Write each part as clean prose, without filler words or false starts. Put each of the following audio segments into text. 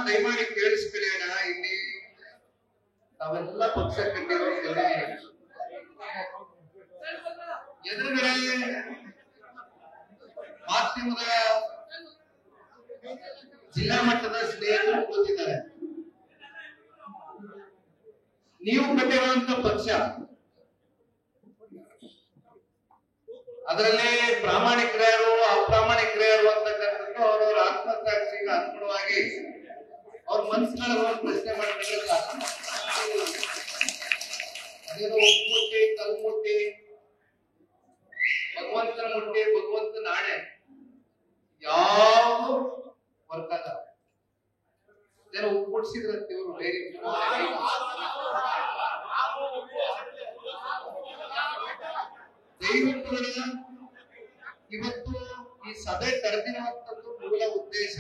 ದಯಮಾಡಿ ಕೇಳಿಸ್ಕೊಳ್ಳೋಣ. ಇಲ್ಲಿ ತಾವೆಲ್ಲ ಪಕ್ಷ ಕಟ್ಟಿರೋ ಎದುರುಗಡೆ ಮಾಧ್ಯಮದ ಜಿಲ್ಲಾ ಮಟ್ಟದ ಸ್ನೇಹಿತರು ಕೂತಿದ್ದಾರೆ. ನೀವು ಕಟ್ಟಿರುವಂತ ಪಕ್ಷ, ಅದರಲ್ಲಿ ಪ್ರಾಮಾಣಿಕರು ಅಪ್ರಾಮಾಣಿಕರು ಅಂತಕ್ಕಂಥದ್ದು ಅವರವರ ಆತ್ಮಸಾಕ್ಷಿಗೆ ಅನುಗುಣವಾಗಿ ಅವ್ರ ಮನಸ್ಸಿನಲ್ಲಿ ಪ್ರಶ್ನೆ ಮಾಡಿದ್ರೆ ಅದೇನೋ ಮುಟ್ಟಿ ಕಲ್ಮುಟ್ಟಿ ಭಗವಂತನ ಮುಟ್ಟಿ ಭಗವಂತನ ಆಣೆ ಯಾವುದು ವರ್ಕ್ ಆಗಲ್ಲ. ಏನೋ ಉಪ್ಪುಡ್ಸಿದ್ರಂತ ಇವರು ಡೈರಿ ದಯವಿಟ್ಟು ಇವತ್ತು ಈ ಸಭೆ ಕರೆದಿರುವಂತದ್ದು ಮೂಲ ಉದ್ದೇಶ.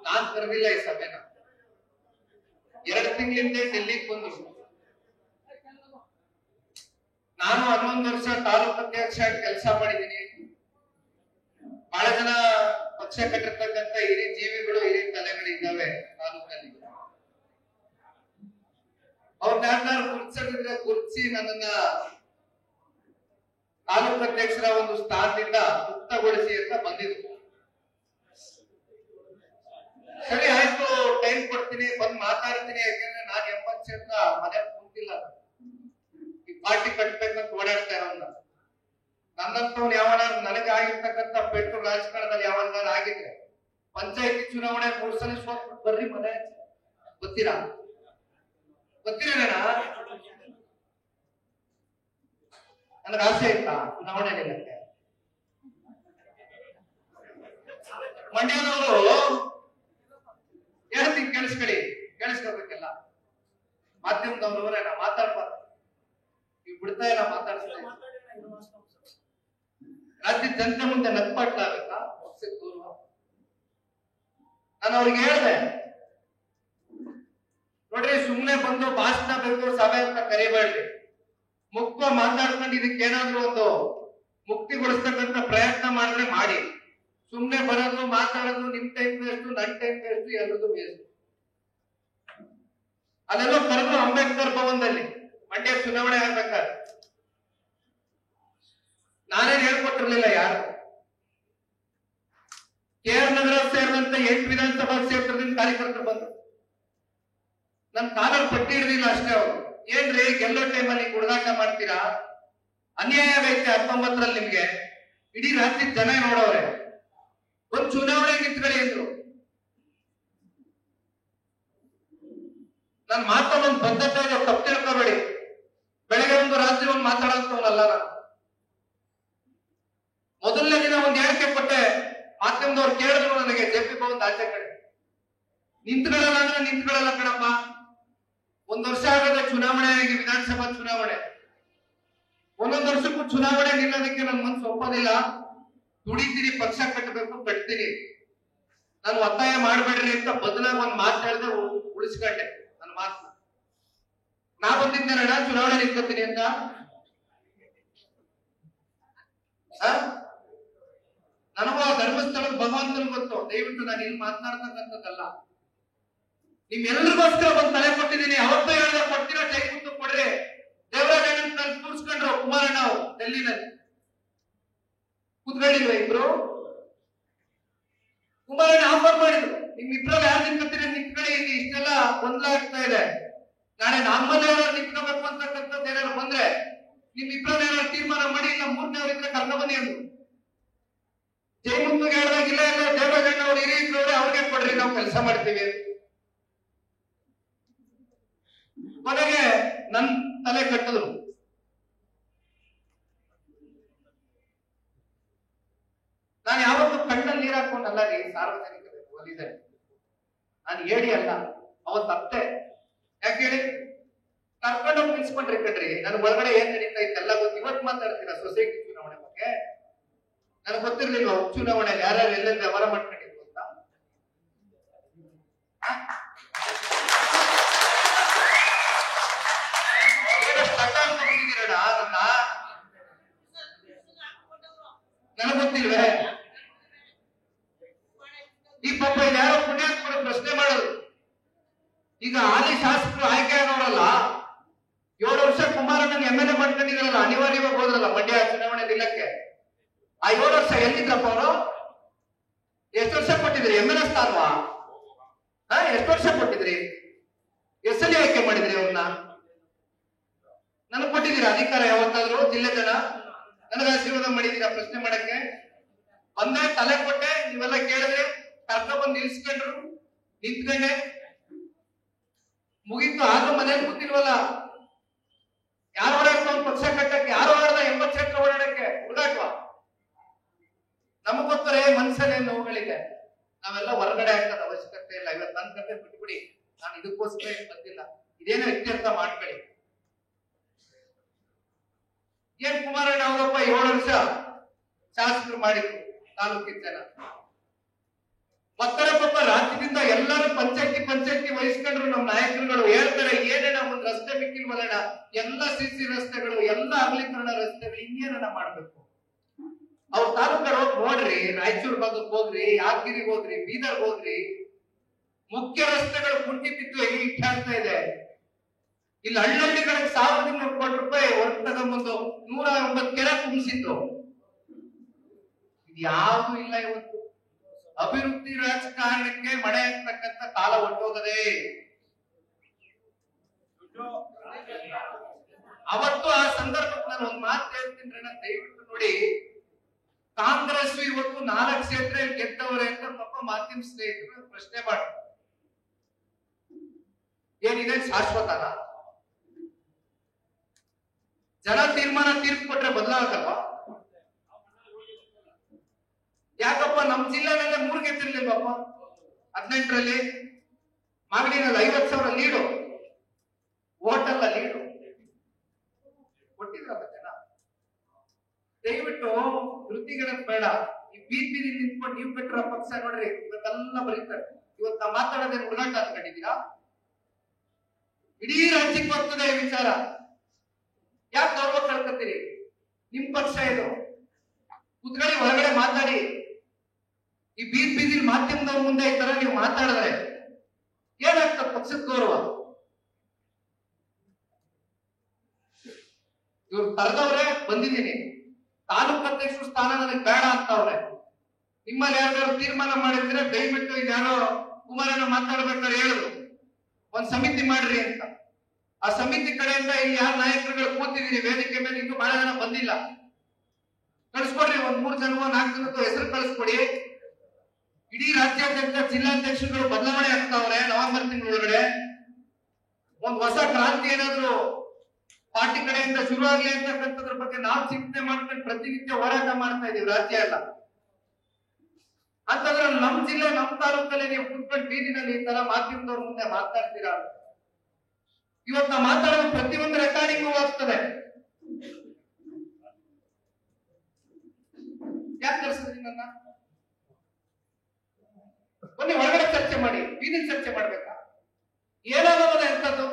ನಾನ್ ಕರೆದಿಲ್ಲ ಈ ಸಭೆನ. 2 ತಿಂಗಳಿಂದ ಡೆಲ್ಲಿಗೆ ಬಂದ್ರು. ನಾನು 11 ವರ್ಷ ತಾಲೂಕು ಅಧ್ಯಕ್ಷ ಕೆಲಸ ಮಾಡಿದ್ದೀನಿ. ಬಹಳ ಜನ ಪಕ್ಷ ಕಟ್ಟಿರ್ತಕ್ಕಂಥ ಹಿರಿಯ ಜೀವಿಗಳು ಹಿರಿಯ ತಲೆಗಳಿದ್ದಾವೆ ತಾಲೂಕಲ್ಲಿ. ಅವ್ರನ್ನ ಗುರುತಿಸಿದ್ರೆ ಗುರುತಿಸಿ ನನ್ನನ್ನ ತಾಲೂಕು ಅಧ್ಯಕ್ಷರ ಒಂದು ಸ್ಥಾನದಿಂದ ಮುಕ್ತಗೊಳಿಸಿ ಅಂತ ಬಂದಿದ್ರು. ಸರಿ ಆಯ್ತು, ಟೈಮ್ ಕೊಡ್ತೀನಿ, ಬಂದ್ ಮಾತಾಡ್ತೀನಿ. ಯಾಕಂದ್ರೆ ನಾನು 80 ಕ್ಷೇತ್ರ ಮನೆ ಕುಂತಿಲ್ಲ, ಈ ಪಾರ್ಟಿ ಕಟ್ಬೇಕಂತ ಓಡಾಡ್ತಾ ಇರೋನ್ನ. ನನ್ನಂತವ್ನು ಯಾವನ ನನಗೆ ಆಗಿರ್ತಕ್ಕಂಥ ಪೆಟ್ಟು ರಾಜಕಾರಣದಲ್ಲಿ ಯಾವನಾರು ಆಗಿದ್ರೆ ಪಂಚಾಯತಿ ಚುನಾವಣೆ 3 ಸಲ ಸೋತ್ಬಿಟ್ಟು ಬರ್ರಿ ಮನೆ ಗೊತ್ತಿರಾ ನನಗೆ ಆಸೆ ಇತ್ತಾ ಚುನಾವಣೆ ನಿಲ್ಲಕ್ಕೆ? ಮಂಡ್ಯದವರು ಹೇಳ್ತೀನಿ, ಕೇಳಿಸ್ಕೋಬೇಕೆಲ್ಲ. ಮಾಧ್ಯಮದವ್ರವ್ರೆ ನಾ ಮಾತಾಡ್ಬಾರ್ದು, ನೀವು ಬಿಡ್ತಾ ಇಲ್ಲ ಮಾತಾಡ್ತಾ. ರಾಜ್ಯ ಜನತೆ ಮುಂದೆ ನಗ್ಪಾಟ್ಲಾಗತ್ತಾ? ನಾನು ಅವ್ರಿಗೆ ಹೇಳಿದೆ, ನೋಡ್ರಿ ಸುಮ್ನೆ ಬಂದು ಭಾಷಣ ಬೇಕು ಸಭೆ ಅಂತ ಕರಿಬೇಡ್ರಿ. ಮುಕ್ತ ಮಾತಾಡ್ಕೊಂಡು ಇದಕ್ಕೇನಾದ್ರೂ ಒಂದು ಮುಕ್ತಿಗೊಳಿಸ್ತಕ್ಕಂಥ ಪ್ರಯತ್ನ ಮಾಡಿದ್ರೆ ಮಾಡಿ. ಸುಮ್ನೆ ಬರೋದು ಮಾತಾಡೋದು ನಿಮ್ ಟೈಮ್ ವೇಸ್ಟ್, ನನ್ ಟೈಮ್ ವೇಸ್ಟ್, ಎಲ್ಲರೂ ವೇಸ್ಟ್. ಅದೆಲ್ಲೋ ಕರೆದು ಅಂಬೇಡ್ಕರ್ ಭವನದಲ್ಲಿ ಮಂಡ್ಯ ಚುನಾವಣೆ ಆಗ್ಬೇಕಾದ್ರೆ ನಾನೇನ್ ಹೇಳ್ಕೊಟ್ಟಿರ್ಲಿಲ್ಲ ಯಾರು. KR ನಗರ ಸೇರಿದಂತೆ 8 ವಿಧಾನಸಭಾ ಕ್ಷೇತ್ರದಿಂದ ಕಾರ್ಯಕರ್ತರು ಬಂದ್ರು. ನನ್ ಕಾಲಲ್ಲಿ ಪಟ್ಟಿ ಹಿಡಿದಿಲ್ಲ ಅಷ್ಟೇ. ಅವರು ಏನ್ರಿ ಗೆಲ್ಲೋ ಟೈಮಲ್ಲಿ ಹುಡುಗಾಟ ಮಾಡ್ತೀರಾ? ಅನ್ಯಾಯ ಆಗೈತೆ 19ರಲ್ಲಿ ನಿಮ್ಗೆ. ಇಡೀ ರಾಜ್ಯದ ಜನ ನೋಡವ್ರೆ, ಒಂದ್ ಚುನಾವಣೆ ನಿಂತ್ಕೊಳ್ಳಿ ಅಂದ್ರು. ನನ್ ಮಾತಲ್ಲಿ ಒಂದು ಬದ್ಧತೆ ಇದೆ, ತಪ್ಪು ತಿಳ್ಕೊಬೇಡಿ. ಬೆಳಗ್ಗೆ ಒಂದು ರಾತ್ರಿ ಒಂದು ಮಾತಾಡೋಂಥವನಲ್ಲ ನಾನು. ಮೊದಲನೇ ದಿನ ಒಂದು ಹೇಳಿಕೆ ಕೊಟ್ಟೆ, ಮಾಧ್ಯಮದವ್ರು ಕೇಳಿದ್ರು ನನಗೆ ಜೆಪಿ ಭವನದ ಆಚೆ ಕಡೆ. ನಿಂತ್ಕೊಳ್ಳಲ್ಲ ಅಂದ್ರೆ ನಿಂತ್ಕೊಳ್ಳಲ್ಲ ಕಣಪ್ಪ. 1 ವರ್ಷ ಆಗದೆ ಚುನಾವಣೆ ಆಗಿ, ವಿಧಾನಸಭಾ ಚುನಾವಣೆ. 1 ವರ್ಷಕ್ಕೂ ಚುನಾವಣೆ ನಿಲ್ಲೋದಕ್ಕೆ ನನ್ನ ಮನಸ್ಸು ಒಪ್ಪೋದಿಲ್ಲ. ದುಡಿತೀನಿ, ಪಕ್ಷ ಕಟ್ಟಬೇಕು, ಕಟ್ತೀನಿ. ನಾನು ಒತ್ತಾಯ ಮಾಡಬೇಡ್ರಿ ಅಂತ ಬದಲಾಗಿ ಒಂದು ಮಾತು ಹೇಳಿದ್ರೆ ಉಳಿಸ್ಕೊಂಡೆ ನನ್ನ ಮಾತನ್ನ. ನಾ ಬಂದಿದ್ದೇನಣ್ಣ ಚುನಾವಣೆ ನಿಂತ್ಕೊತೀನಿ ಅಂತ. ನನಗೂ ಆ ಧರ್ಮಸ್ಥಳದ ಭಗವಂತನ ಗೊತ್ತು. ದಯವಿಟ್ಟು ನಾನು ಇಲ್ಲಿ ಮಾತನಾಡ್ತಕ್ಕಂಥದ್ದಲ್ಲ. ನಿಮ್ಮೆಲ್ಲರಿಗೋಸ್ಕರ ಒಂದು ತಲೆ ಕೊಟ್ಟಿದ್ದೀನಿ. ಅವತ್ತು ಹೇಳಿದ್ರೆ ಕೊಡ್ತೀರಾ, ಕೈ ಮುತ್ತು ಕೊಡ್ರಿ. ದೇವರಾಜ ಕೂರ್ಸ್ಕೊಂಡ್ರು ಕುಮಾರಣ್ಣ ಅವರು ಡೆಲ್ಲಿನಲ್ಲಿ. ಕೂತ್ಕೊಂಡಿಲ್ವ ಇಬ್ರು? ಕುಮಾರಣ್ಣ ಆಫರ್ ಮಾಡಿದ್ರು, ನಿಮ್ಮಿಬ್ರಲ್ಲಿ ಯಾರು ನಿಂತ್ಕೊತೀರಿ ನಿಂತ್ಕೊಳ್ಳಿ, ಇಲ್ಲಿ ಇಷ್ಟೆಲ್ಲ ಗೊಂದಲ ಆಗ್ತಾ ಇದೆ. ನಾಳೆ ನಮ್ಮಲ್ಲಿ ಯಾರು ನಿಂತ್ಕೋಬೇಕು ಅಂತಕ್ಕಂಥದ್ದು ಏನಾದ್ರು ಬಂದ್ರೆ ನಿಮ್ಮಿಬ್ರಲ್ಲಿ ಏನಾದ್ರು ತೀರ್ಮಾನ ಮಾಡಿ, ಇಲ್ಲ 3ನೇವರಿದ್ರೆ ಕರ್ಕೊಂಡು ಬನ್ನಿ ಅಂದ್ರು. ಜಯಮುತ್ತುಗೆ ಹೇಳಿದಾಗಿಲ್ಲ, ಇಲ್ಲ ದೇವರಾಜಣ್ಣ ಅವ್ರು ಹಿರಿಯವ್ರೆ ಅವ್ರಿಗೆ ಕೊಡ್ರಿ, ನಾವು ಕೆಲಸ ಮಾಡ್ತೀವಿ. ಕೊನೆಗೆ ನನ್ ತಲೆ ಕಟ್ಟಿದ್ರು. ನಾನು ಯಾವತ್ತೂ ಕಣ್ಣಲ್ಲಿ ನೀರು ಹಾಕೊಂಡಲ್ಲ ರೀ ಸಾರ್ವಜನಿಕರಿಗೆ ಒಲಿದೆ. ನಾನು ಹೇಳಿ ಅಲ್ಲ, ಅವತ್ತು ಅತ್ತೆ. ಯಾಕೆ ಹೇಳಿ? ಕರ್ಕೊಂಡೋಗಿ ನಿಲ್ಸ್ಕೊಂಡ್ರಿ ಕಣ್ರಿ. ನನ್ ಒಳಗಡೆ ಏನ್ ನಡೀತಾ ಇತ್ತೆಲ್ಲ ಗೊತ್ತು. ಇವತ್ತು ಮಾತಾಡ್ತೀರಾ ಸೊಸೈಟಿ ಚುನಾವಣೆ ಬಗ್ಗೆ? ನನಗೆ ಗೊತ್ತಿರ್ಲಿಲ್ಲ ಉಪಚುನಾವಣೆ ಯಾರ್ಯಾರು ಎಲ್ಲೆಲ್ಲ ವ್ಯವಹಾರ ಮಾಡ್ಕೊಂಡಿದ್ರು ಅಂತ. ನನಗೆ ಗೊತ್ತಿಲ್ವೇ? ಈ ಪಾಪ ಯಾರೋ ಪುಣ್ಯಾತ್ಮರ ಪ್ರಶ್ನೆ ಈಗ ಹಾಲಿ ಶಾಸಕರು ಆಯ್ಕೆ ಆಗೋರಲ್ಲ, 7 ವರ್ಷ ಕುಮಾರಣ್ಣನ MLA ಮಾಡ್ಕೊಂಡಿದ್ರಲ್ಲ, ಅನಿವಾರ್ಯವಾಗಿ ಹೋದ್ರಲ್ಲ ಮಂಡ್ಯ ಚುನಾವಣೆ ನಿಲ್ಲಕ್ಕೆ. ಆ 7 ವರ್ಷ ಎಲ್ಲಿದ್ರಪ್ಪ ಅವರು? ಎಷ್ಟು ವರ್ಷ ಕೊಟ್ಟಿದ್ರಿ MLA ಸ್ಥಾನವಾ? ಎಷ್ಟು ವರ್ಷ ಕೊಟ್ಟಿದ್ರಿ? ಎಷ್ಟಲ್ಲಿ ಆಯ್ಕೆ ಮಾಡಿದ್ರಿ ಅವ್ರನ್ನ? ನನಗ್ ಕೊಟ್ಟಿದ್ದೀರಾ ಅಧಿಕಾರ ಯಾವತ್ತಾದ್ರೂ? ಜಿಲ್ಲೆ ಜನ ನನಗ ಆಶೀರ್ವಾದ ಮಾಡಿದೀರಾ ಪ್ರಶ್ನೆ ಮಾಡಕ್ಕೆ? ಒಂದೇ ತಲೆ ಕೊಟ್ಟೆ, ನೀವೆಲ್ಲ ಕೇಳಿದ್ರೆ ಕರ್ಕೊಂಡ್ ಬಂದು ನಿಲ್ಸ್ಕೊಂಡ್ರು, ನಿಂತ್ಕೊಂಡೆ ಮುಗೀತು. ಆದ್ರೂ ಮನೇಲಿ ಕೂತಿಲ್ವಲ್ಲ. ಯಾರು ಓಡಾಡ್ತ ಒಂದು ಪಕ್ಷ ಕಟ್ಟಕ್ಕೆ? ಯಾರು ಓಡಾಡ್ದ 80 ಕ್ಷೇತ್ರ ಓಡಾಡಕ್ಕೆ? ಹುಡುಗಾಟ್ವಾ? ನಮಗ್ ಗೊತ್ತಾರೆ ಮನ್ಸಲ್ಲಿ ನೋವುಗಳಿದೆ, ನಾವೆಲ್ಲ ಹೊರಗಡೆ ಹಾಕದ ಅವಶ್ಯಕತೆ ಇಲ್ಲ. ಇವತ್ತು ನನ್ನ ಕತೆ ಬಿಟ್ಬಿಡಿ, ನಾನು ಇದಕ್ಕೋಸ್ಕರ ಬಂದಿಲ್ಲ. ಇದೇನೋ ಇತ್ಯರ್ಥ ಮಾಡ್ಕೊಳ್ಳಿ. ಏನ್ ಕುಮಾರಣ್ಣ ಅವರಪ್ಪ 7 ವರ್ಷ ಶಾಸಕರು ಮಾಡಿದ್ರು ತಾಲೂಕಿನ ಜನ. ಮಕ್ಕಳ ಪಾಪ ರಾಜ್ಯದಿಂದ ಎಲ್ಲರೂ ಪಂಚಾಯತಿ ವಹಿಸ್ಕೊಂಡ್ರು. ನಮ್ಮ ನಾಯಕರುಗಳು ಹೇಳ್ತಾರೆ, ಏನೇನ ಒಂದ್ ರಸ್ತೆ ಮಿಕ್ಕಿಲ್ವಲ್ಲಣ್ಣ, ಎಲ್ಲ CC ರಸ್ತೆಗಳು, ಎಲ್ಲ ಅಗಲೀಕರಣ ರಸ್ತೆಗಳು, ಇನ್ನೇನ ಮಾಡ್ಬೇಕು. ಅವ್ರ ತಾಲೂಕಲ್ಲಿ ಹೋಗಿ ನೋಡ್ರಿ, ರಾಯಚೂರು ಭಾಗಕ್ಕೆ ಹೋಗ್ರಿ, ಯಾದಗಿರಿಗೆ ಹೋಗ್ರಿ, ಬೀದರ್ ಹೋಗ್ರಿ, ಮುಖ್ಯ ರಸ್ತೆಗಳು ಕುಂಟಿ ಬಿದ್ದು ಇಟ್ಟಾಗ್ತಾ ಇದೆ. ಇಲ್ಲಿ ಹಳ್ಳಿಗಳಿಗೆ 1200 ಕೋಟಿ ರೂಪಾಯಿ ಹೊರಗೆ ತಗೊಂಡ್ಬಂದು 109 ಕೆರೆ ತುಂಬಿಸಿದ್ದು. ಇದ್ಯಾವುದು ಇಲ್ಲ. ಇವತ್ತು ಅಭಿವೃದ್ಧಿ ರಾಜಕಾರಣಕ್ಕೆ ಮಳೆ ಆಗ್ತಕ್ಕಂಥ ಕಾಲ ಹೊಟ್ಟೋಗದೆ. ಅವತ್ತು ಆ ಸಂದರ್ಭಕ್ಕೆ ನಾನು ಒಂದ್ ಮಾತು ಹೇಳ್ತೀನಿ, ದಯವಿಟ್ಟು ನೋಡಿ. ಕಾಂಗ್ರೆಸ್ ಇವತ್ತು 4 ಕ್ಷೇತ್ರ ಗೆದ್ದವರೇ ಅಂತ ಪಾಪ ಮಾಧ್ಯಮ ಸ್ನೇಹಿತರು ಪ್ರಶ್ನೆ ಮಾಡ್ತಾರೆ. ಏನಿದೆ ಶಾಶ್ವತನ? ಜನ ತೀರ್ಪು ಕೊಟ್ರೆ ಬದಲಾಗಲ್ವಾ? ಯಾಕಪ್ಪ ನಮ್ ಜಿಲ್ಲೆನಲ್ಲೇ 3 ಗೆದ್ದಿರ್ಲಿಲ್ವಪ್ಪ? 18ರಲ್ಲಿ ಮಾಗಡಿನಲ್ಲಿ 50,000 ಲೀಡು, ಓಟಲ್ಲ ಲೀಡು ಕೊಟ್ಟಿದ್ರಲ್ಲ ಜನ. ದಯವಿಟ್ಟು ವೃತ್ತಿಗಳನ್ನ ಬೇಡ. ಈ ಬೀದಿ ನಿಂತ್ಕೊಂಡು ನೀವು ಬಿಟ್ಟರ ಪಕ್ಷ ನೋಡ್ರಿ, ಇವತ್ತೆಲ್ಲ ಬರೀತಾರೆ. ಇವತ್ತ ಮಾತಾಡೋದೇನು ಹುಡುಗಾಟ ಅನ್ಕೊಂಡಿದ್ದೀರಾ? ಇಡೀ ರಾಜ್ಯಕ್ಕೆ ಬರ್ತದೆ ಈ ವಿಚಾರ. ಯಾಕೆ ಗೌರವ ಕಳ್ಕೊತೀರಿ? ನಿಮ್ ಪಕ್ಷ ಇದು, ಕುತ್ಕೊಳ್ಳಿ, ಹೊರಗಡೆ ಮಾತಾಡಿ. ಈ ಬೀದಿ ಮಾಧ್ಯಮದವ್ರ ಮುಂದೆ ಈ ತರ ನೀವು ಮಾತಾಡಿದ್ರೆ ಏನಾಗ್ತದೆ ಪಕ್ಷದ ಗೌರವ? ಇವ್ರು ಕರೆದವ್ರೆ, ಬಂದಿದ್ದೀನಿ. ತಾಲೂಕು ಅಧ್ಯಕ್ಷರು ಸ್ಥಾನ ನನಗೆ ಬೇಡ ಅಂತವ್ರೆ. ನಿಮ್ಮಲ್ಲಿ ಯಾರು ತೀರ್ಮಾನ ಮಾಡಿದ್ರೆ ದಯವಿಟ್ಟು ಇದ್ಯಾರೋ ಕುಮಾರಣ್ಣ ಮಾತಾಡ್ಬೇಕಾದ್ರೆ ಹೇಳಿದ್ರು ಒಂದ್ ಸಮಿತಿ ಮಾಡ್ರಿ ಅಂತ. ಆ ಸಮಿತಿ ಕಡೆಯಿಂದ ಇಲ್ಲಿ ಯಾರು ನಾಯಕರುಗಳು ಕೂತಿದೀರಿ ವೇದಿಕೆ ಮೇಲೆ, ಇನ್ನೂ ಬಹಳ ಜನ ಬಂದಿಲ್ಲ. ಕಳಿಸ್ಕೊಡ್ರಿ, ಒಂದ್ 3 ಜನವೋ 4 ಜನಕ್ಕೂ ಹೆಸರು ಕಳಿಸ್ಕೊಡಿ. ಇಡೀ ರಾಜ್ಯಾದ್ಯಂತ ಜಿಲ್ಲಾಧ್ಯಕ್ಷರುಗಳು ಬದಲಾವಣೆ ಆಗ್ತಾವ್ರೆ. ನವೆಂಬರ್ ತಿಂಗಳೊಳಗಡೆ ಒಂದ್ ಹೊಸ ಕ್ರಾಂತಿ ಏನಾದ್ರು ಪಾರ್ಟಿ ಕಡೆಯಿಂದ ಶುರು ಆಗ್ಲಿ ಅಂತಕ್ಕಂಥದ್ರ ಬಗ್ಗೆ ನಾವು ಚಿಂತನೆ ಮಾಡ್ಕೊಂಡು ಪ್ರತಿನಿತ್ಯ ಹೋರಾಟ ಮಾಡ್ತಾ ಇದೀವಿ ರಾಜ್ಯ ಎಲ್ಲ. ಅಂತಂದ್ರೆ ನಮ್ ಜಿಲ್ಲೆ, ನಮ್ ತಾಲೂಕಲ್ಲಿ ನೀವು ಕುತ್ಕೊಂಡು ಬೀದಿನಲ್ಲಿ ಈ ತರ ಮಾಧ್ಯಮದವ್ರ ಮುಂದೆ ಮಾತಾಡ್ತೀರಾ? ಇವತ್ತು ನಾವು ಮಾತಾಡೋದು ಪ್ರತಿಯೊಂದು ರೆಕಾರ್ಡಿಂಗು ಆಗ್ತದೆ. ಯಾಕೆ ಕರ್ಸಿದ್ರಿ ನನ್ನ? ಬನ್ನಿ ಹೊರಗಡೆ ಚರ್ಚೆ ಮಾಡಿ, ಬೀದಿ ಚರ್ಚೆ ಮಾಡ್ಬೇಕಾ? ಏನಾಗೋದ ಎಂತದ್ದು?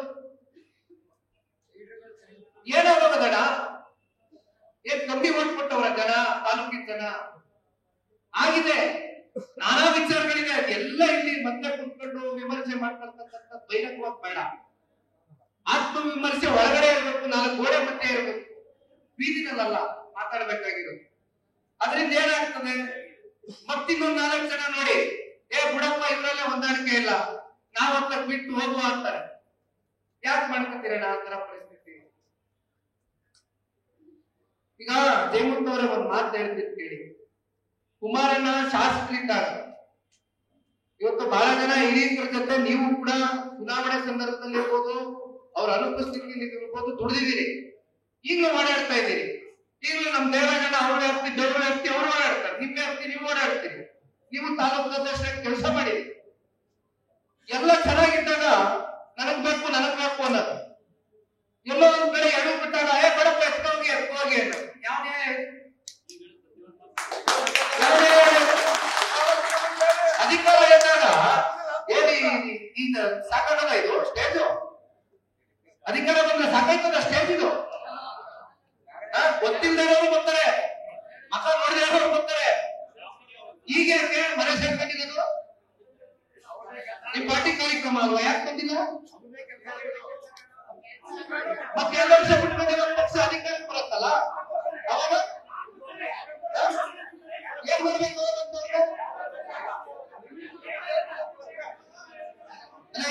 ಏನಾಗೋದಣ್ಣ? ಏನ್ ಕಮ್ಮಿ ಓಟ್ ಕೊಟ್ಟವರ ಜನ? ತಾಲೂಕಿನ ಜನ ಆಗಿದೆ, ನಾನಾ ವಿಚಾರಗಳಿದೆ. ಅದೆಲ್ಲ ಇಲ್ಲಿ ಮತ್ತೆ ಕುತ್ಕೊಂಡು ವಿಮರ್ಶೆ ಮಾಡ್ತಕ್ಕಂಥ ಬೈರಕವಾಗಿ ಬೇಡ. ಆತ್ಮವಿಮರ್ಶೆ ಹೊರಗಡೆ ಇರಬೇಕು, 4 ಗೋಡೆ ಮಧ್ಯೆ ಇರಬೇಕು, ಬೀದಿನಲ್ಲ ಮಾತಾಡ್ಬೇಕಾಗಿರೋದು. ಅದರಿಂದ ಏನಾಗ್ತದೆ? ಮತ್ತಿನ್ನೊಂದು 4 ಜನ ನೋಡಿ, ಬುಡಪ್ಪ ಇವರಲ್ಲೇ ಹೊಂದಾಣಿಕೆ ಇಲ್ಲ, ನಾವ್ ಅಂತ ಬಿಟ್ಟು ಹೋಗುವ ಅಂತಾರೆ. ಯಾಕೆ ಮಾಡ್ಕೊತೀರಣ್ಣ ಆ ತರ ಪರಿಸ್ಥಿತಿ? ಈಗ ಜಯಮೂರ್ತಿ ಅವರೇ ಒಂದ್ ಮಾತು ಹೇಳ್ತಿದ್ ಕೇಳಿ. ಕುಮಾರಣ್ಣ ಶಾಸಕರಿದ್ದಾಗ ಇವತ್ತು ಬಹಳ ಜನ ಹಿರಿಯರ ಜೊತೆ ನೀವು ಕೂಡ ಚುನಾವಣೆ ಸಂದರ್ಭದಲ್ಲಿ ಇರ್ಬೋದು, ಅವ್ರ ಅನುಪಸ್ಥಿತಿಯಲ್ಲಿ ಇರ್ಬೋದು, ದುಡಿದಿದ್ದೀರಿ. ಈಗಲೂ ಓಡಾಡ್ತಾ ಇದ್ದೀರಿ. ಈಗಲೂ ನಮ್ ದೇವರಾಜಣ್ಣ ಅವ್ರ ವ್ಯಾಪ್ತಿ, ದೇವ್ರ ವ್ಯಾಪ್ತಿ ಅವ್ರು ಓಡಾಡ್ತಾರೆ, ನಿಮ್ ವ್ಯಾಪ್ತಿ ನೀವು ಓಡಾಡ್ತೀರಿ. ನೀವು ತಾಲೂಕು ಅಧ್ಯಕ್ಷರಾಗಿ ಕೆಲಸ ಮಾಡಿರಿ. ಎಲ್ಲ ಚೆನ್ನಾಗಿದ್ದಾಗ ನನಗ್ ಬೇಕು ಅನ್ನೋದು. ಎಲ್ಲೋ ಒಂದ್ ಕಡೆ ಎಡು ಬಿಟ್ಟಾಗ ಬಡಪ್ಪ ಎತ್ಕೋಗಿ ಅನ್ನೋದು ಯಾವ ಅಧಿಕಾರ ಇದ್ದಾಗ ಈಗ ಸಾಕಾಗದ ಇದು ಸ್ಟೇಜು? ಅಧಿಕಾರ ಬಂದ್ರೆ ಸಾಕಾಯ್ತದ ಸ್ಟೇಜ್ ಇದು? ಗೊತ್ತಿಲ್ಲದವರು ಬರ್ತಾರೆ, ಮತ ನೋಡಿದವರು ಬರ್ತಾರೆ. ಈಗ ಮನೆ ಸೇರ್ಕೊಂಡಿರೋದು ನಿಮ್ ಪಾರ್ಟಿ ಕಾರ್ಯಕ್ರಮ ಅಲ್ವಾ, ಯಾಕೆ ಬಂದಿಲ್ಲ? ಮತ್ತೆ 2 ವರ್ಷ ಬಿಟ್ಕೊಂಡು ಪಕ್ಷ ಅಧಿಕಾರಕ್ಕೆ ಬರುತ್ತಲ್ಲ, ಅವಾಗ ಏನ್ ಮಾಡ್ಬೇಕು?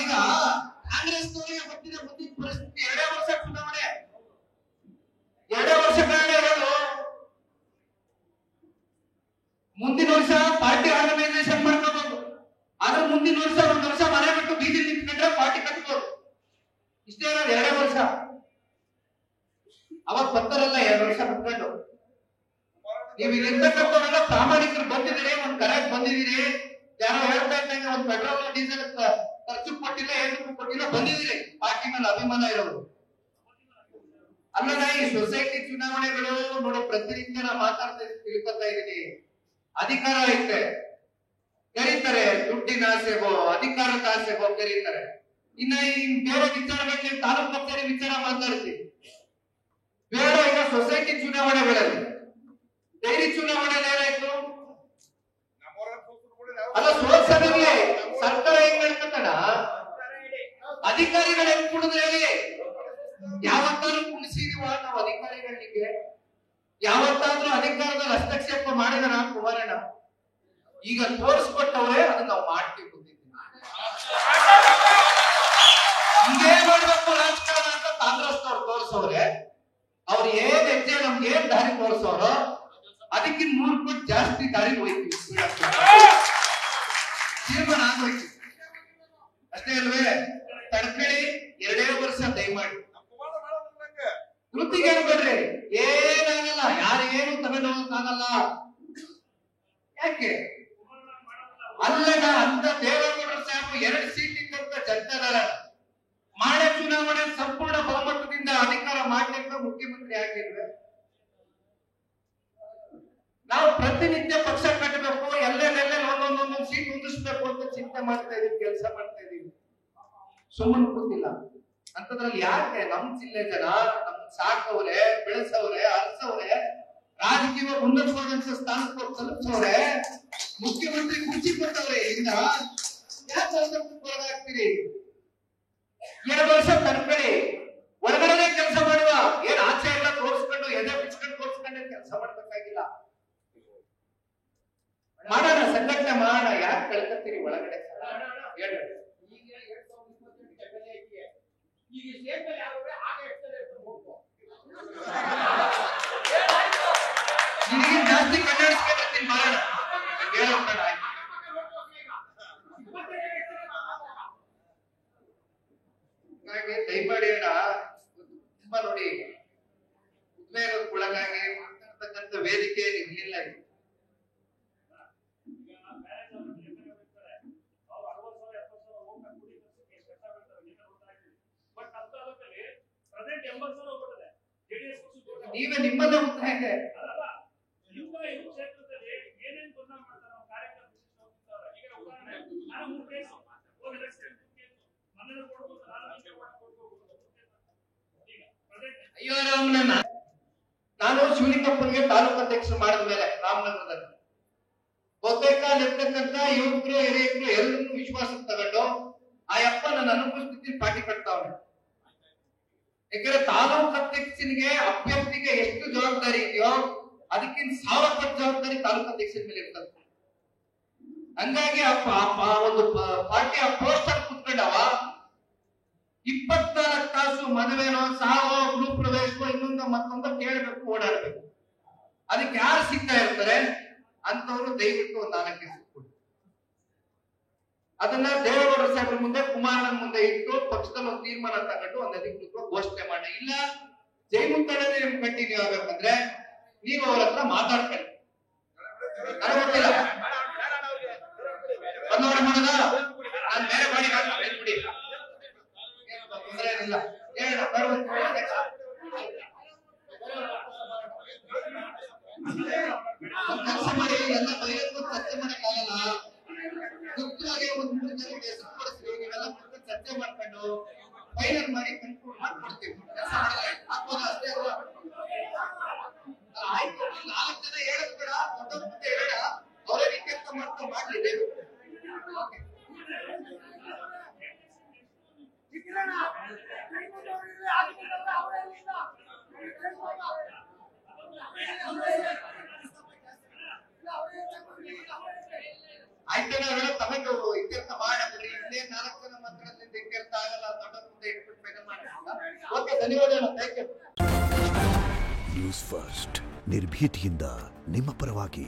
ಈಗ ಕಾಂಗ್ರೆಸ್ನವರಿಗೆ ಗೊತ್ತಿದೆ ಮುಂದಿನ ಪರಿಸ್ಥಿತಿ. 2 ವರ್ಷ ಚುನಾವಣೆ, 2 ವರ್ಷ ಕಾರಣ ಇರೋದು. ಮುಂದಿನ ವರ್ಷ ಪಾರ್ಟಿ ಆರ್ಗನೈಸೇಷನ್ ಮಾಡ್ಕೋಬಹುದು, ಆದ್ರೆ ಮುಂದಿನ ವರ್ಷ 1 ವರ್ಷ ಮನೆ ಬಿಟ್ಟು ಬೀದಿ ನಿಂತ್ಕೊಂಡ್ರೆ ಪಾರ್ಟಿ ಕಟ್ಬೋದು. ಇಷ್ಟೇ ಇರೋದು 2 ವರ್ಷ. ಅವಾಗ ಬರ್ತಾರಲ್ಲ 2 ವರ್ಷ ಬಿಟ್ಕೊಂಡು. ನೀವು ಇಲ್ಲಿರ್ತಕ್ಕಂಥವರೆಲ್ಲ ಪ್ರಾಮಾಣಿಕರು ಬಂದಿದ್ದೀರಿ, ಒಂದ್ ಕರೆಕ್ಟ್ ಬಂದಿದ್ದೀರಿ. ಯಾರೋ ಹೇಳ್ತಾ ಇದ್ದಂಗೆ ಒಂದ್ ಪೆಟ್ರೋಲ್ ಡೀಸೆಲ್ ಖರ್ಚು ಕೊಟ್ಟಿಲ್ಲ, ಏನಕ್ಕೂ ಕೊಟ್ಟಿಲ್ಲ, ಬಂದಿದ್ದೀರಿ. ಪಾರ್ಟಿ ಮೇಲೆ ಅಭಿಮಾನ ಇರೋದು ಅಲ್ಲದ ಈ ಸೊಸೈಟಿ ಚುನಾವಣೆಗಳು ನೋಡಿ, ಪ್ರತಿನಿತ್ಯ ನಾ ಮಾತಾಡ್ತಾ ತಿಳ್ಕೊತಾ ಇದ್ದೀನಿ. ಅಧಿಕಾರ ಐತೆ ಕರೀತಾರೆ, ದುಡ್ಡಿನ ಆಸೆಗೋ ಅಧಿಕಾರದ ಆಸೆಗೋ ಕರೀತಾರೆ. ಇನ್ನ ಈ ಬೇರೆ ವಿಚಾರಗಳಲ್ಲಿ ತಾಲೂಕು ಕಚೇರಿ ವಿಚಾರ ಮಾತಾಡ್ತೀವಿ ಬೇಡ. ಈಗ ಸೊಸೈಟಿ ಚುನಾವಣೆಗಳಲ್ಲಿ, ಡೈರಿ ಚುನಾವಣೆಯಲ್ಲಿ ಏನಾಯ್ತು? ಅಲ್ಲ, ಸೋಲ್ಸೋದಿರ್ಲಿ, ಸರ್ಕಾರ ಹೆಂಗ್ ಹೇಳ್ಕತ್ತಣ, ಅಧಿಕಾರಿಗಳು ಹೆಂಗ್ ಕುಡಿದ್ರೆ ಹೇಳಿ. ಯಾವತ್ತಾದ್ರೂ ಕುಣಿಸಿದೀವ ನಾವು ಅಧಿಕಾರಿಗಳಿಗೆ? ಯಾವತ್ತಾದ್ರೂ ಅಧಿಕಾರದಲ್ಲಿ ಹಸ್ತಕ್ಷೇಪ ಮಾಡಿದಾರ ಕುಮಾರಣ್ಣ? ಈಗ ತೋರಿಸ್ಕೊಟ್ಟವ್ರೆ, ಅದನ್ನ ನಾವು ಮಾಡ್ತೀವಿ. ಹಿಂಗೇ ಮಾಡ್ಬೇಕು ರಾಜಕಾರಣ ಅಂತ ಕಾಂಗ್ರೆಸ್ನವ್ರು ತೋರಿಸವ್ರೆ. ಅವ್ರು ಏನ್ ಹೆಜ್ಜೆ ನಮ್ಗೆ ಏನ್ ದಾರಿ ತೋರಿಸೋರು, ಅದಕ್ಕಿಂತ 100 ಪಟ್ಟು ಜಾಸ್ತಿ ದಾರಿ ಹೋಯ್ತೀವಿ. ತೀರ್ಮಾನ ಆಗೋಯ್ತು ಅಷ್ಟೇ ಅಲ್ವೇ? ತಡ್ಕಳಿ, 2 ವರ್ಷ ದಯಮಾಡಿ ವೃತ್ತಿಗೆ ಹೇಳ್ಬೇಡ್ರಿ. ಏನಾಗಲ್ಲ, ಯಾರೇನು ತಗೊಂಡು ಹೋಗಕ್ಕಾಗಲ್ಲ. ಯಾಕೆ ಅಲ್ಲಗ ಅಂತ ದೇವೇಗೌಡರ ಸಾಹೇಬ್ 2 ಸೀಟ್ ಇದ್ದಂತ ಜನತಾದಳ ಮಾಡ ಚುನಾವಣೆ ಸಂಪೂರ್ಣ ಬಹುಮತದಿಂದ ಅಧಿಕಾರ ಮಾಡ್ಲಿಕ್ಕೆ ಮುಖ್ಯಮಂತ್ರಿ ಆಗಿದ್ವಿ. ನಾವು ಪ್ರತಿನಿತ್ಯ ಪಕ್ಷ ಕಟ್ಟಬೇಕು, ಎಲ್ಲೆಲ್ಲೆಲ್ಲ ಒಂದೊಂದೊಂದೊಂದು ಸೀಟ್ ಹೊಂದಿಸ್ಬೇಕು ಅಂತ ಚಿಂತೆ ಮಾಡ್ತಾ ಇದೀವಿ, ಕೆಲಸ ಮಾಡ್ತಾ ಇದೀವಿ. ಸುಮ್ಮನೆ ಕೂತಿಲ್ಲ ಅಂತದ್ರಲ್ಲಿ ಯಾಕೆ ನಮ್ ಜಿಲ್ಲೆ ಜನ ನಮ್ ಸಾಕವ್ರೆ, ಬೆಳೆಸವ್ರೆ, ಅರ್ಸವ್ರೆ, ರಾಜಕೀಯ ಉನ್ನತವಾದಂತ ಸ್ಥಾನಕ್ಕೆ ತಲುಪಿಸವ್ರೆ, ಮುಖ್ಯಮಂತ್ರಿ ಕುರ್ಚಿ ಕೊಟ್ಟವ್ರೆ. ಇಂದ ಯಾಕೆ ಹೊರಗಾಗ್ತೀರಿ? 2 ವರ್ಷ ತಡ್ಕೊಳ್ಳಿ, ಹೊರಗಡೆ ಕೆಲಸ ಮಾಡುವ. ಏನ್ ಆಚೆ ಎಲ್ಲ ತೋರಿಸ್ಕೊಂಡು ಎದೆ ಬಿಚ್ಕೊಂಡು ತೋರಿಸ್ಕೊಂಡೆ ಕೆಲಸ ಮಾಡ್ಬೇಕಾಗಿಲ್ಲ. ಮಾಡೋಣ, ಸಂಘಟನೆ ಮಾಡೋಣ. ಯಾಕೆ ಕಳ್ಕೊತೀರಿ ಒಳಗಡೆ? ನಿನಗೆ ಜಾಸ್ತಿ ಕನ್ನಡಿಸ್ಕೊಂಡ್ತೀನಿ, ಮಾಡೋಣ. ದಯಮಾಡಿ ಅಣ್ಣ, ತುಂಬಾ ನೋಡಿ ಉದ್ವೇಗಕ್ಕೊಳಗಾಗಿ ಮಾತಾಡ್ತಕ್ಕಂಥ ವೇದಿಕೆ ನಿಮ್ಗಿಲ್ಲ. ನೀವೇ ನಿಮ್ಮಲ್ಲೇ ಉತ್ತರ ಇದೆ. ಅಯ್ಯೋ ರಾಮಣ್ಣ, ನಾನು ಶಿವಲಿಂಗಪ್ಪನಿಗೆ ತಾಲೂಕು ಅಧ್ಯಕ್ಷರು ಮಾಡಿದ ಮೇಲೆ ರಾಮನಗರದಲ್ಲಿ ಬಹುತೇಕ ಇರ್ತಕ್ಕಂಥ ಯುವಕರು ಹಿರಿಯರು ಎಲ್ಲರನ್ನೂ ವಿಶ್ವಾಸಕ್ಕೆ ತಗೊಂಡು ಆ ಯಪ್ಪ ನನ್ನ ಅನುಪಸ್ಥಿತಿ ಪಾರ್ಟಿ ಕಟ್ತಾವ್ರೆ. ಯಾಕಂದ್ರೆ ತಾಲೂಕು ಅಧ್ಯಕ್ಷನಿಗೆ ಅಭ್ಯರ್ಥಿಗೆ ಎಷ್ಟು ಜವಾಬ್ದಾರಿ ಇದೆಯೋ ಅದಕ್ಕಿಂತ 1000 ಪಟ್ಟು ಜವಾಬ್ದಾರಿ ತಾಲೂಕು ಅಧ್ಯಕ್ಷನ ಮೇಲೆ ಇರ್ತದೆ. ಹಂಗಾಗಿ ಒಂದು ಪಾರ್ಟಿಯ ಪೋಸ್ಟರ್ ಕುತ್ಕೊಂಡವ 24 ತಾಸು ಮದುವೆನೋ ಸಾವೋ ಗೃಹ ಪ್ರವೇಶವೋ ಇನ್ನೊಂದು ಮತ್ತೊಂದು ಕೇಳಬೇಕು, ಓಡಾಡ್ಬೇಕು. ಅದಕ್ಕೆ ಯಾರು ಸಿಗ್ತಾ ಇರ್ತಾರೆ ಅಂತವ್ರು ದಯವಿಟ್ಟು ಒಂದು 4 ದಿವಸ ಕೊಡಿ. ಅದನ್ನ ದೇವೇಗೌಡರ ಸಾಹೇಬ್ರ ಮುಂದೆ, ಕುಮಾರಣ್ಣನ ಮುಂದೆ ಇಟ್ಟು ಪಕ್ಷದಲ್ಲಿ ಒಂದು ತೀರ್ಮಾನ ತಗೊಂಡು ಒಂದು ಅಧಿಕೃತ ಘೋಷಣೆ ಮಾಡಿ. ಇಲ್ಲ ಜೈಮುತ್ತನೇ ನಿಮ್ ಕಂಟಿನ್ಯೂ ಆಗ್ಬೇಕಂದ್ರೆ ನೀವು ಅವ್ರ ಹತ್ರ ಮಾತಾಡ್ಕೊಳ್ಳಿ. ನನಗೆ ಗೊತ್ತಿಲ್ಲ ಬಂದವರ ಮಾಡೋದ, ನಾನು ಬೇರೆ ಮಾಡಿ ಬಿಡಿ, ತೊಂದರೆ ಏನಿಲ್ಲ. ಹೇಳ ಕೆಲಸ ಮಾಡಿ, ಎಲ್ಲ ಬೈರಕ್ಕೂ ಚರ್ಚೆ ಮಾಡಕ್ಕಾಗಲ್ಲ. ಗುಪ್ತವಾಗಿ ಒಂದು 3 ಜನಕ್ಕೆ ಹೆಸರು ಕೊಡಿಸ್ತೀವಿ, ನೀವೆಲ್ಲ ಚರ್ಚೆ ಮಾಡ್ಕೊಂಡು ಫೈನಲ್ ಮಾಡಿ ಕನ್ಕ್ಲೂಡ್ ಮಾಡ್ಕೊಡ್ತೀವಿ. ಕೆಲಸ ಮಾಡಲ್ಲ ಹಾಕೋದು ಅಷ್ಟೇ ಅಲ್ವಾ? ಆಯ್ತು, 4 ಜನ ಹೇಳಕ್ ಬೇಡ, ದೊಡ್ಡ ಮುಂದೆ ಹೇಳ, ಅವರೇ ಕೆಲಸ ಮಾಡ್ಕೊಂಡು ಮಾಡ್ಲಿ. ಆಯ್ತೇನೋ ಹೇಳೋ ತಮಗೆ ಇತ್ಯರ್ಥ ಮಾಡಬಿಡ್ರಿ. ಇನ್ನೇ 4 ಜನ ಮಂತ್ರಿಗಳಿಂದ ಇತ್ಯರ್ಥ ಆಗಲ್ಲ. ದೊಡ್ಡ ಮುಂದೆ ಇಟ್ಬಿಟ್ಟು ಮಾಡಿ. ಓಕೆ, ಧನ್ಯವಾದ. Thank you. ನ್ಯೂಸ್ ಫಸ್ಟ್ ನಿರ್ಭೀತಿಯಿಂದ ನಿಮ್ಮ ಪರವಾಗಿ.